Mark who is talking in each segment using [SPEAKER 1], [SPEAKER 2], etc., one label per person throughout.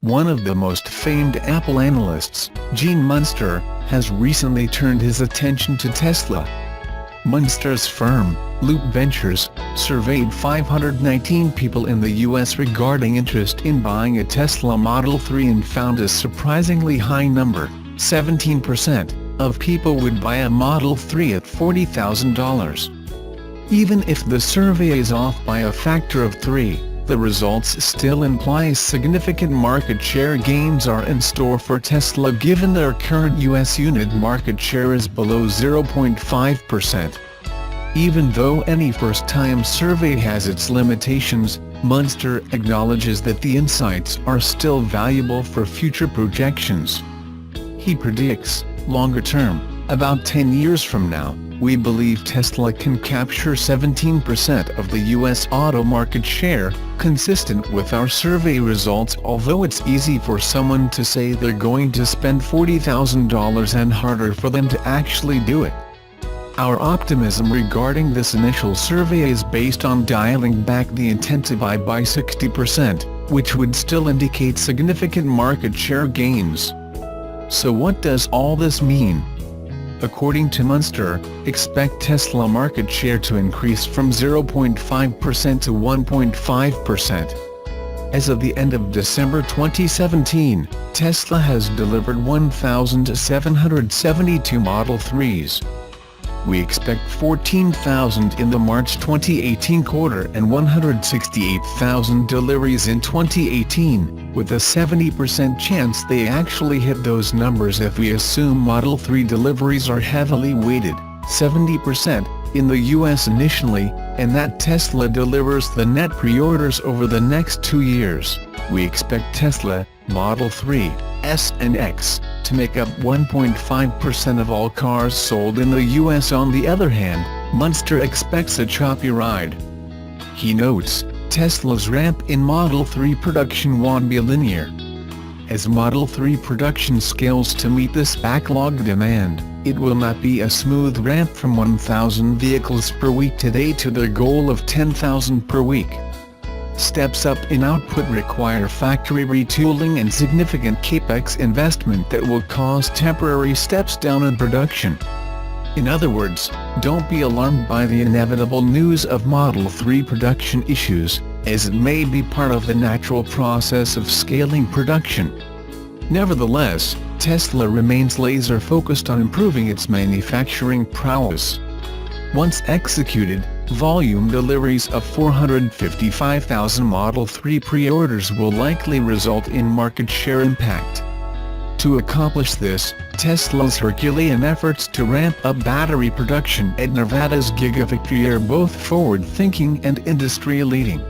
[SPEAKER 1] One of the most famed Apple analysts, Munster, has recently turned his attention to Tesla. Munster's firm, Loop Ventures, surveyed 519 people in the U.S. regarding interest in buying a Tesla Model 3 and found a surprisingly high number, 17%, of people would buy a Model 3 at $40,000. Even if the survey is off by a factor of 3, the results still imply significant market share gains are in store for Tesla given their current U.S. unit market share is below 0.5%. Even though any first-time survey has its limitations, Munster acknowledges that the insights are still valuable for future projections. He predicts, longer term, about 10 years from now, we believe Tesla can capture 17% of the U.S. auto market share, consistent with our survey results. Although it's easy for someone to say they're going to spend $40,000 and harder for them to actually do it. Our optimism regarding this initial survey is based on dialing back the intent to buy by 60%, which would still indicate significant market share gains. So what does all this mean? According to Munster, expect Tesla market share to increase from 0.5% to 1.5%. As of the end of December 2017, Tesla has delivered 1,772 Model 3s. We expect 14,000 in the March 2018 quarter and 168,000 deliveries in 2018, with a 70% chance they actually hit those numbers if we assume Model 3 deliveries are heavily weighted, 70%, in the US initially, and that Tesla delivers the net pre-orders over the next 2 years. We expect Tesla, Model 3, S and X, to make up 1.5% of all cars sold in the US. On the other hand, Munster expects a choppy ride. He notes, Tesla's ramp in Model 3 production won't be linear. As Model 3 production scales to meet this backlog demand, it will not be a smooth ramp from 1,000 vehicles per week today to their goal of 10,000 per week. Steps up in output require factory retooling and significant capex investment that will cause temporary steps down in production. In other words, don't be alarmed by the inevitable news of Model 3 production issues, as it may be part of the natural process of scaling production. Nevertheless, Tesla remains laser-focused on improving its manufacturing prowess. Once executed, volume deliveries of 455,000 Model 3 pre-orders will likely result in market share impact. To accomplish this, Tesla's Herculean efforts to ramp up battery production at Nevada's Gigafactory are both forward-thinking and industry-leading.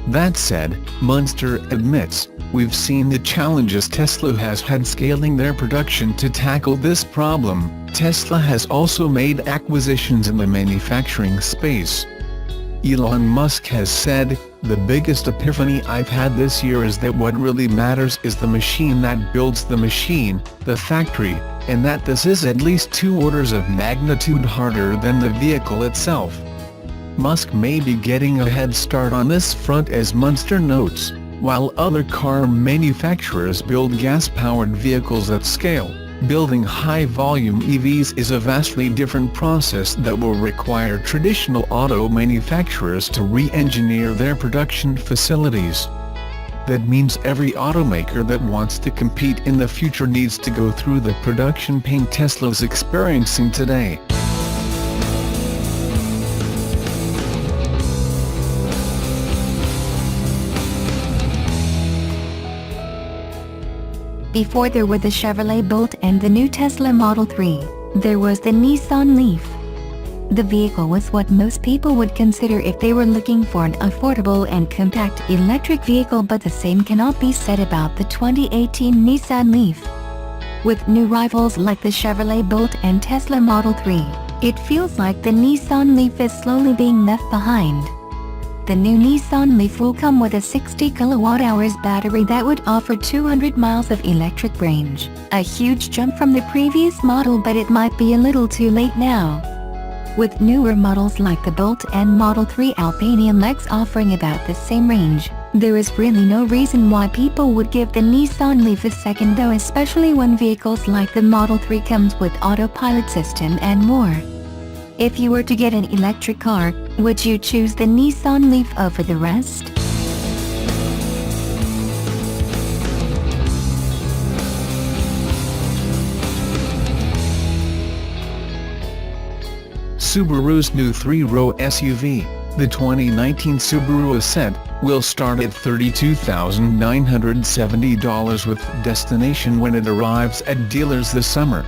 [SPEAKER 1] That said, Munster admits, we've seen the challenges Tesla has had scaling their production. To tackle this problem, Tesla has also made acquisitions in the manufacturing space. Elon Musk has said, "The biggest epiphany I've had this year is that what really matters is the machine that builds the machine, the factory, and that this is at least 2 orders of magnitude harder than the vehicle itself." Musk may be getting a head start on this front, as Munster notes, while other car manufacturers build gas-powered vehicles at scale. Building high-volume EVs is a vastly different process that will require traditional auto manufacturers to re-engineer their production facilities. That means every automaker that wants to compete in the future needs to go through the production pain Tesla's experiencing today.
[SPEAKER 2] Before there were the Chevrolet Bolt and the new Tesla Model 3, there was the Nissan Leaf. The vehicle was what most people would consider if they were looking for an affordable and compact electric vehicle, but the same cannot be said about the 2018 Nissan Leaf. With new rivals like the Chevrolet Bolt and Tesla Model 3, it feels like the Nissan Leaf is slowly being left behind. The new Nissan Leaf will come with a 60 kWh battery that would offer 200 miles of electric range, a huge jump from the previous model, but it might be a little too late now. With newer models like the Bolt and Model 3 Alpine Lex offering about the same range, There is really no reason why people would give the Nissan Leaf a second though, especially when vehicles like the Model 3 comes with autopilot system and more. If you were to get an electric car, would you choose the Nissan Leaf over the rest?
[SPEAKER 1] Subaru's new 3-row SUV, the 2019 Subaru Ascent, will start at $32,970 with destination when it arrives at dealers this summer.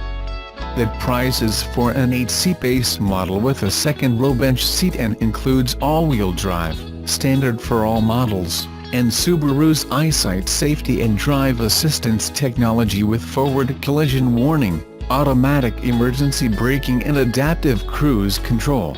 [SPEAKER 1] That price is for an 8-seat base model with a second-row bench seat and includes all-wheel drive, standard for all models, and Subaru's EyeSight safety and drive assistance technology with forward collision warning, automatic emergency braking and adaptive cruise control.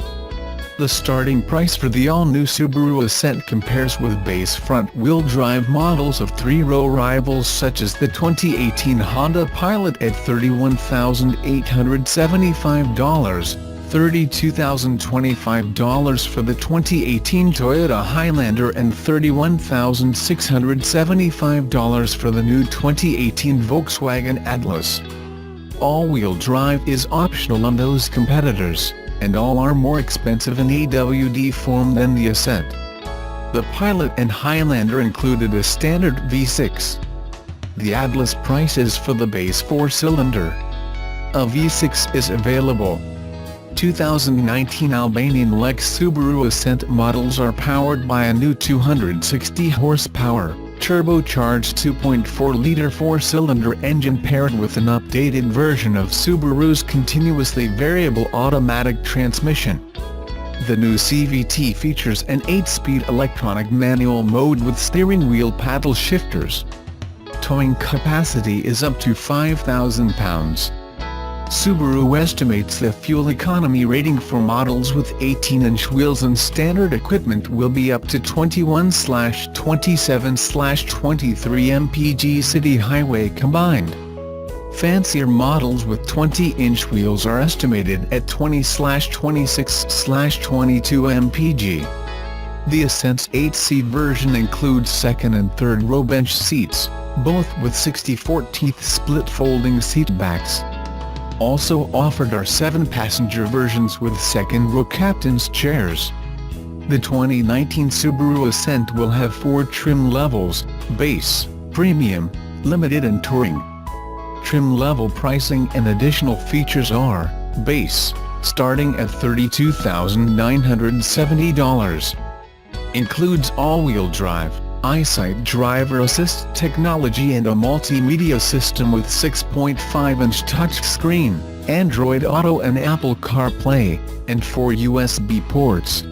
[SPEAKER 1] The starting price for the all-new Subaru Ascent compares with base front-wheel drive models of 3-row rivals such as the 2018 Honda Pilot at $31,875, $32,025 for the 2018 Toyota Highlander and $31,675 for the new 2018 Volkswagen Atlas. All-wheel drive is optional on those competitors, and all are more expensive in AWD form than the Ascent. The Pilot and Highlander included a standard V6. The Atlas price is for the base 4-cylinder. A V6 is available. 2019 Albanian Lex Subaru Ascent models are powered by a new 260 horsepower, turbocharged 2.4-liter 4-cylinder engine paired with an updated version of Subaru's continuously variable automatic transmission. The new CVT features an 8-speed electronic manual mode with steering wheel paddle shifters. Towing capacity is up to 5,000 pounds. Subaru estimates the fuel economy rating for models with 18-inch wheels and standard equipment will be up to 21/27/23 mpg city highway combined. Fancier models with 20-inch wheels are estimated at 20/26/22 mpg. The Ascent's 8-seat version includes second and third row bench seats, both with 64-teeth split folding seat backs. Also offered are 7-passenger versions with second-row captain's chairs. The 2019 Subaru Ascent will have 4 trim levels: Base, Premium, Limited and Touring. Trim level pricing and additional features are: Base, starting at $32,970. Includes all-wheel drive, EyeSight driver assist technology and a multimedia system with 6.5-inch touchscreen, Android Auto and Apple CarPlay, and 4 USB ports.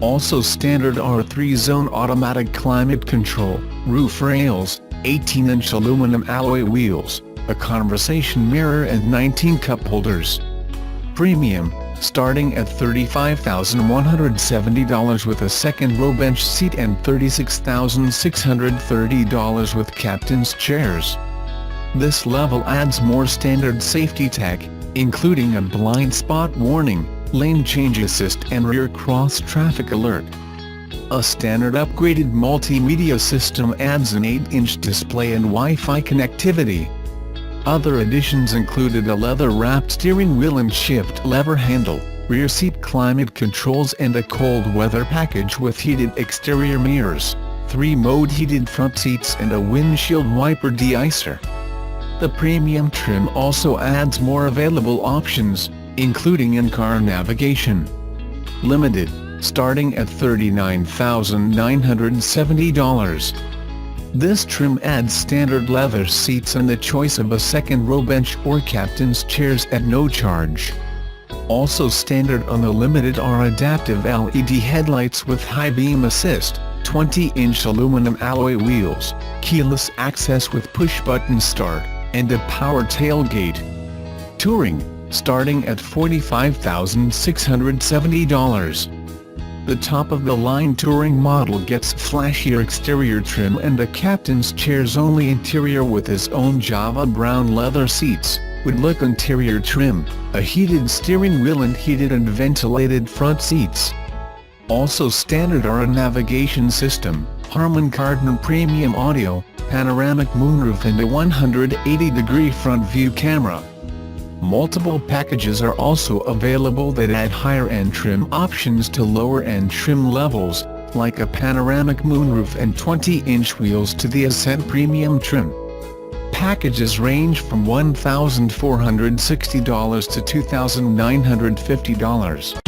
[SPEAKER 1] Also standard are 3-zone automatic climate control, roof rails, 18-inch aluminum alloy wheels, a conversation mirror and 19 cup holders. Premium, starting at $35,170 with a second-row bench seat and $36,630 with captain's chairs. This level adds more standard safety tech, including a blind spot warning, lane change assist and rear cross-traffic alert. A standard upgraded multimedia system adds an 8-inch display and Wi-Fi connectivity. Other additions included a leather-wrapped steering wheel and shift lever handle, rear seat climate controls and a cold weather package with heated exterior mirrors, 3-mode heated front seats and a windshield wiper de-icer. The premium trim also adds more available options, including in-car navigation. Limited, starting at $39,970. This trim adds standard leather seats and the choice of a second-row bench or captain's chairs at no charge. Also standard on the Limited are adaptive LED headlights with high beam assist, 20-inch aluminum alloy wheels, keyless access with push-button start, and a power tailgate. Touring, starting at $45,670. The top-of-the-line Touring model gets flashier exterior trim and a captain's chairs-only interior with his own Java brown leather seats, wood-look interior trim, a heated steering wheel and heated and ventilated front seats. Also standard are a navigation system, Harman Kardon Premium Audio, panoramic moonroof and a 180-degree front view camera. Multiple packages are also available that add higher-end trim options to lower-end trim levels, like a panoramic moonroof and 20-inch wheels to the Ascent Premium trim. Packages range from $1,460 to $2,950.